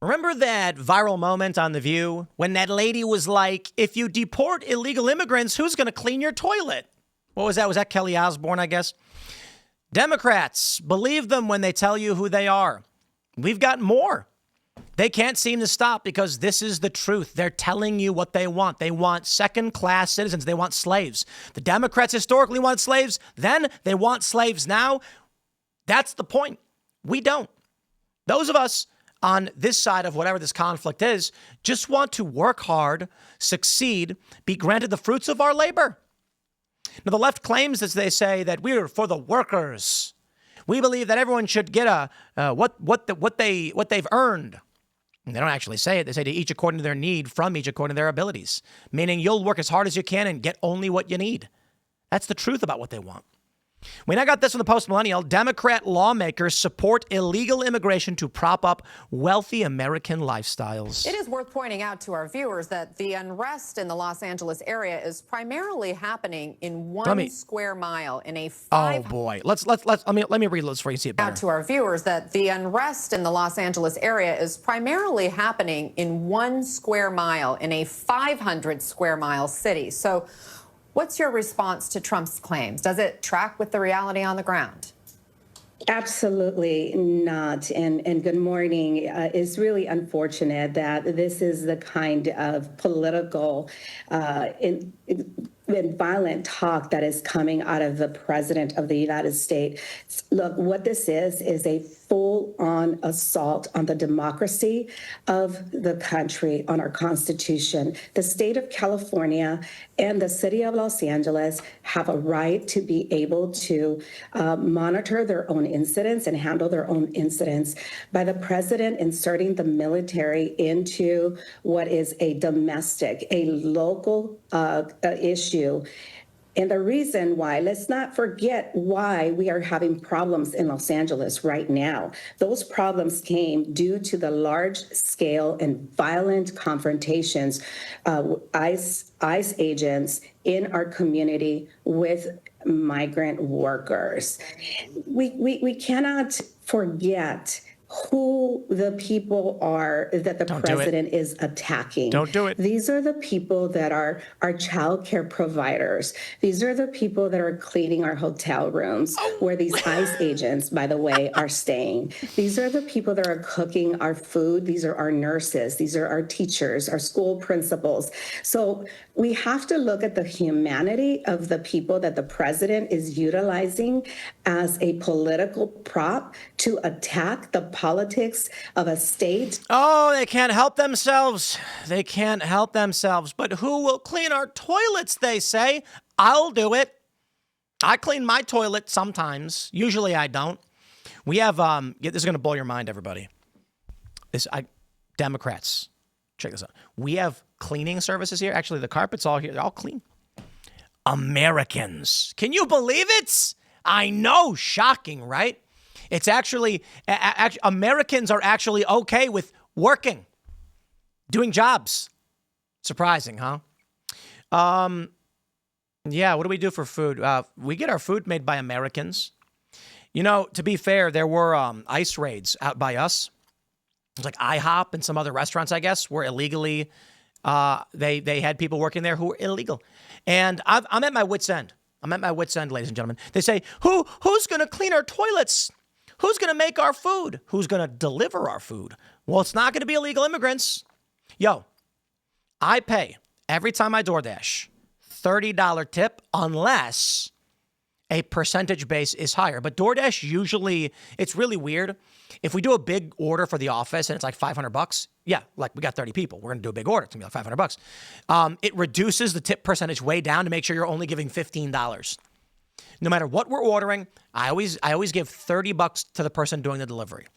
Remember that viral moment on The View when that lady was like, if you deport illegal immigrants, who's going to clean your toilet? What was that? Was that Kelly Osbourne, I guess? Democrats, believe them when they tell you who they are. We've got more. They can't seem to stop because this is the truth. They're telling you what they want. They want second-class citizens. They want slaves. The Democrats historically wanted slaves. Then they want slaves now. That's the point. We don't. Those of us on this side of whatever this conflict is just want to work hard, succeed, be granted the fruits of our labor. Now, the left claims, as they say, that we're for the workers. We believe that everyone should get what they've earned. And they don't actually say it. They say to each according to their need, from each according to their abilities, meaning you'll work as hard as you can and get only what you need. That's the truth about what they want. When I got this from the post-millennial, Democrat lawmakers support illegal immigration to prop up wealthy American lifestyles. It is worth pointing out to our viewers that the unrest in the Los Angeles area is primarily happening in one square mile in a Oh boy, let me read this for you, see it better. Out to our viewers that the unrest in the Los Angeles area is primarily happening in 1 square mile in a 500 square mile city. So what's your response to Trump's claims? Does it track with the reality on the ground? Absolutely not. And good morning. It's really unfortunate that this is the kind of political and violent talk that is coming out of the president of the United States. Look, what this is a full-on assault on the democracy of the country, on our Constitution. The state of California and the city of Los Angeles have a right to be able to monitor their own incidents and handle their own incidents. By the president inserting the military into what is a domestic, a local issue. And the reason why, let's not forget why we are having problems in Los Angeles right now. Those problems came due to the large scale and violent confrontations, ICE agents in our community with migrant workers. We cannot forget who the people are that the president is attacking. Don't do it. These are the people that are our child care providers. These are the people that are cleaning our hotel rooms where these ICE agents, by the way, are staying. These are the people that are cooking our food. These are our nurses. These are our teachers, our school principals. So we have to look at the humanity of the people that the president is utilizing as a political prop to attack the politics of a state. Oh, they can't help themselves. They can't help themselves. But who will clean our toilets, they say? I'll do it. I clean my toilet sometimes. Usually I don't. We have, this is going to blow your mind, everybody. Democrats, check this out. We have cleaning services here. Actually, the carpet's all here. They're all clean. Americans. Can you believe it? I know. Shocking, right? It's actually, Americans are actually okay with working, doing jobs. Surprising, huh? Yeah, what do we do for food? We get our food made by Americans. You know, to be fair, there were ICE raids out by us. It was like IHOP and some other restaurants, I guess, were illegally, they had people working there who were illegal. And I'm at my wit's end. I'm at my wit's end, ladies and gentlemen. They say, who's going to clean our toilets? Who's going to make our food? Who's going to deliver our food? Well, it's not going to be illegal immigrants. Yo, I pay every time I DoorDash $30 tip unless a percentage base is higher. But DoorDash usually, it's really weird. If we do a big order for the office and it's like $500, yeah, like we got 30 people, we're going to do a big order. It's going to be like $500. It reduces the tip percentage way down to make sure you're only giving $15. No matter what we're ordering, I always give $30 to the person doing the delivery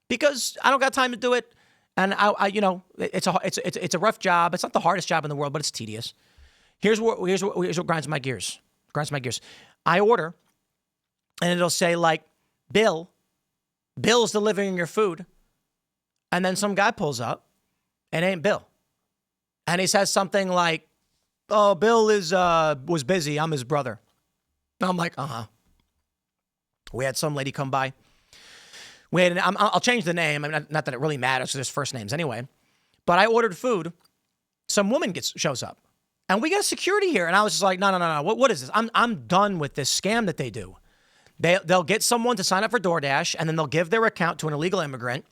because I don't got time to do it. And I it's a rough job. It's not the hardest job in the world, but it's tedious. Here's what grinds my gears. I order and it'll say like, Bill's delivering your food. And then some guy pulls up and it ain't Bill. And he says something like, oh, Bill was busy. I'm his brother. I'm like, We had some lady come by I'll change the name. I mean, not that it really matters. There's first names anyway. But I ordered food. Some woman shows up. And we got security here. And I was just like, no. What is this? I'm done with this scam that they do. They'll get someone to sign up for DoorDash, and then they'll give their account to an illegal immigrant.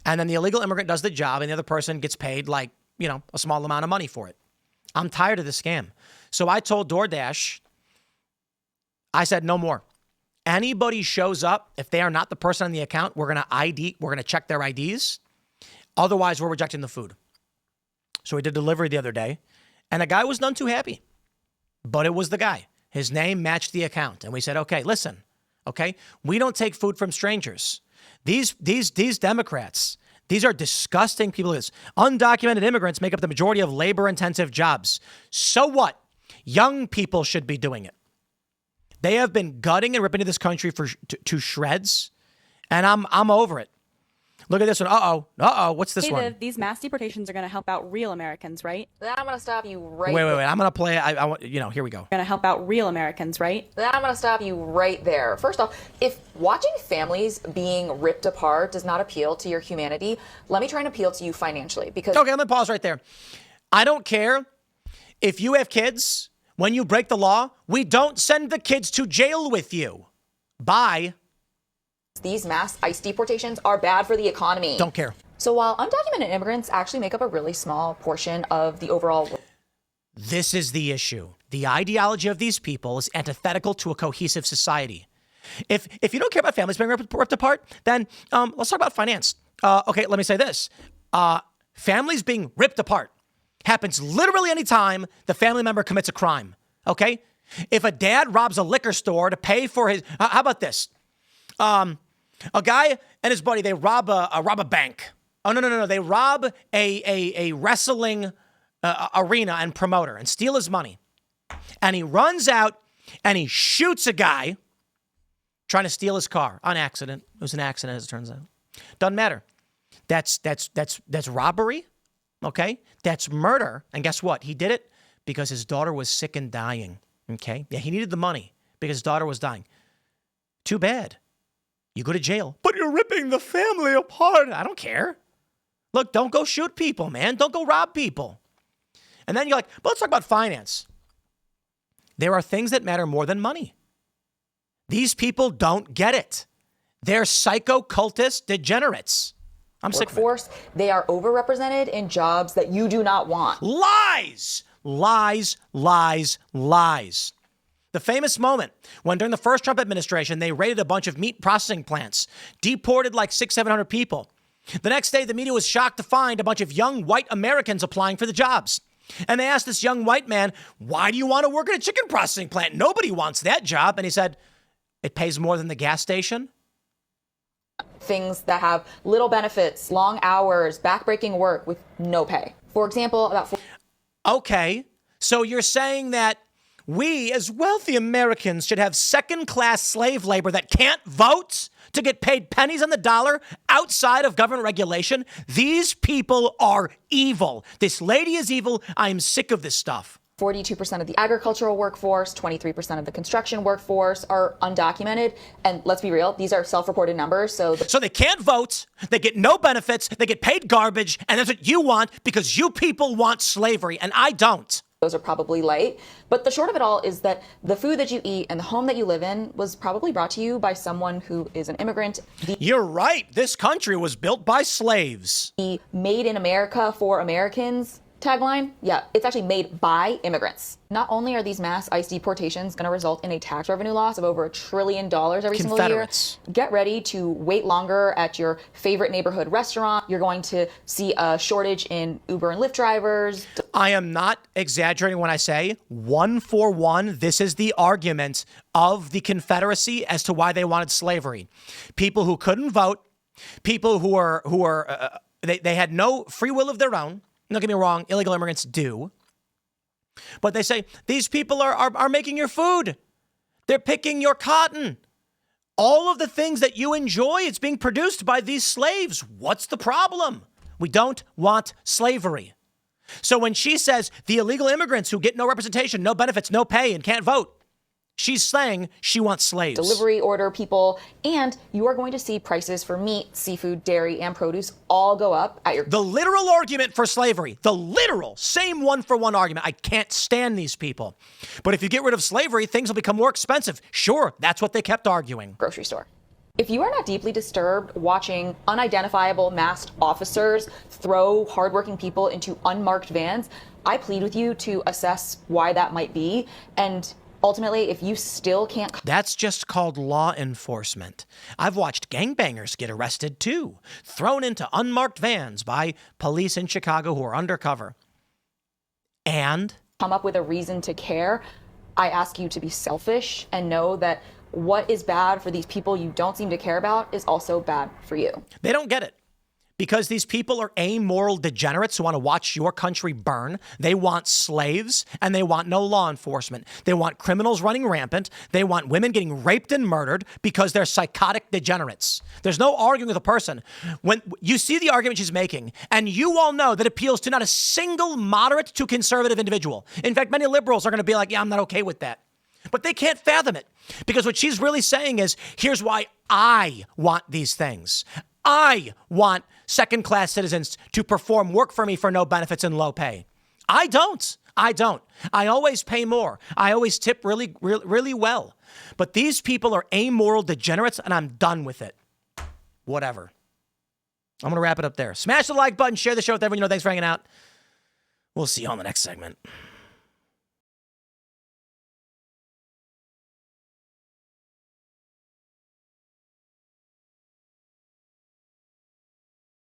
And then the illegal immigrant does the job, and the other person gets paid like, a small amount of money for it. I'm tired of this scam. So I told DoorDash, I said, no more. Anybody shows up, if they are not the person on the account, we're going to check their IDs. Otherwise, we're rejecting the food. So we did delivery the other day, and the guy was none too happy. But it was the guy. His name matched the account. And we said, okay, listen, okay, we don't take food from strangers. These Democrats, these are disgusting people. Undocumented immigrants make up the majority of labor-intensive jobs. So what? Young people should be doing it. They have been gutting and ripping into this country to shreds, and I'm over it. Look at this one. Uh-oh. What's this one? These mass deportations are going to help out real Americans, right? Then I'm going to stop you right Wait. I'm going to play it. I want, here we go. Going to help out real Americans, right? Then I'm going to stop you right there. First off, if watching families being ripped apart does not appeal to your humanity, let me try and appeal to you financially. Because Okay, let me pause right there. I don't care if you have kids. When you break the law, we don't send the kids to jail with you. Bye. these mass ICE deportations are bad for the economy. Don't care. So while undocumented immigrants actually make up a really small portion of the overall... This is the issue. The ideology of these people is antithetical to a cohesive society. If you don't care about families being ripped apart, then let's talk about finance. Okay, let me say this. Families being ripped apart happens literally any time the family member commits a crime, okay? If a dad robs a liquor store to pay for his... how about this? A guy and his buddy, they rob a bank. Oh, no. They rob a wrestling arena and promoter and steal his money. And he runs out and he shoots a guy trying to steal his car on accident. It was an accident, as it turns out. Doesn't matter. That's robbery, okay? That's murder. And guess what? He did it because his daughter was sick and dying, okay? Yeah, he needed the money because his daughter was dying. Too bad. You go to jail, but you're ripping the family apart. I don't care. Look, don't go shoot people, man. Don't go rob people. And then you're like, but let's talk about finance. There are things that matter more than money. These people don't get it. They're psycho-cultist degenerates. I'm sick of it. Workforce, they are overrepresented in jobs that you do not want. Lies! Lies, lies, lies. The famous moment when during the first Trump administration, they raided a bunch of meat processing plants, deported like 600-700 people. The next day, the media was shocked to find a bunch of young white Americans applying for the jobs. And they asked this young white man, why do you want to work at a chicken processing plant? Nobody wants that job. And he said, it pays more than the gas station. Things that have little benefits, long hours, backbreaking work with no pay. For example, Okay, so you're saying that we as wealthy Americans should have second-class slave labor that can't vote to get paid pennies on the dollar outside of government regulation? These people are evil. This lady is evil. I'm sick of this stuff. 42% of the agricultural workforce, 23% of the construction workforce are undocumented. And let's be real, these are self-reported numbers. So they can't vote, they get no benefits, they get paid garbage, and that's what you want because you people want slavery, and I don't. Those are probably light. But the short of it all is that the food that you eat and the home that you live in was probably brought to you by someone who is an immigrant. You're right. This country was built by slaves. The Made in America for Americans tagline, yeah, it's actually made by immigrants. Not only are these mass ICE deportations going to result in a tax revenue loss of over $1 trillion every single year, get ready to wait longer at your favorite neighborhood restaurant. You're going to see a shortage in Uber and Lyft drivers. I am not exaggerating when I say 1-for-1. This is the argument of the Confederacy as to why they wanted slavery. People who couldn't vote, people they had no free will of their own. Don't get me wrong, illegal immigrants do. But they say, these people are making your food. They're picking your cotton. All of the things that you enjoy, it's being produced by these slaves. What's the problem? We don't want slavery. So when she says the illegal immigrants who get no representation, no benefits, no pay, and can't vote, She's saying she wants slaves. Delivery order people, and you are going to see prices for meat, seafood, dairy, and produce all go up at your... The literal argument for slavery, the literal, same one-for-one argument. I can't stand these people. But if you get rid of slavery, things will become more expensive. Sure, that's what they kept arguing. Grocery store. If you are not deeply disturbed watching unidentifiable masked officers throw hardworking people into unmarked vans, I plead with you to assess why that might be. And ultimately, if you still can't... That's just called law enforcement. I've watched gangbangers get arrested too, thrown into unmarked vans by police in Chicago who are undercover. And... come up with a reason to care, I ask you to be selfish and know that what is bad for these people you don't seem to care about is also bad for you. They don't get it. Because these people are amoral degenerates who want to watch your country burn. They want slaves, and they want no law enforcement. They want criminals running rampant. They want women getting raped and murdered because they're psychotic degenerates. There's no arguing with a person. When you see the argument she's making, and you all know that appeals to not a single moderate to conservative individual. In fact, many liberals are going to be like, yeah, I'm not okay with that. But they can't fathom it. Because what she's really saying is, here's why I want these things. I want second-class citizens to perform work for me for no benefits and low pay. I don't. I always pay more. I always tip really well. But these people are amoral degenerates, and I'm done with it. Whatever. I'm going to wrap it up there. Smash the like button. Share the show with everyone you know. Thanks for hanging out. We'll see you on the next segment.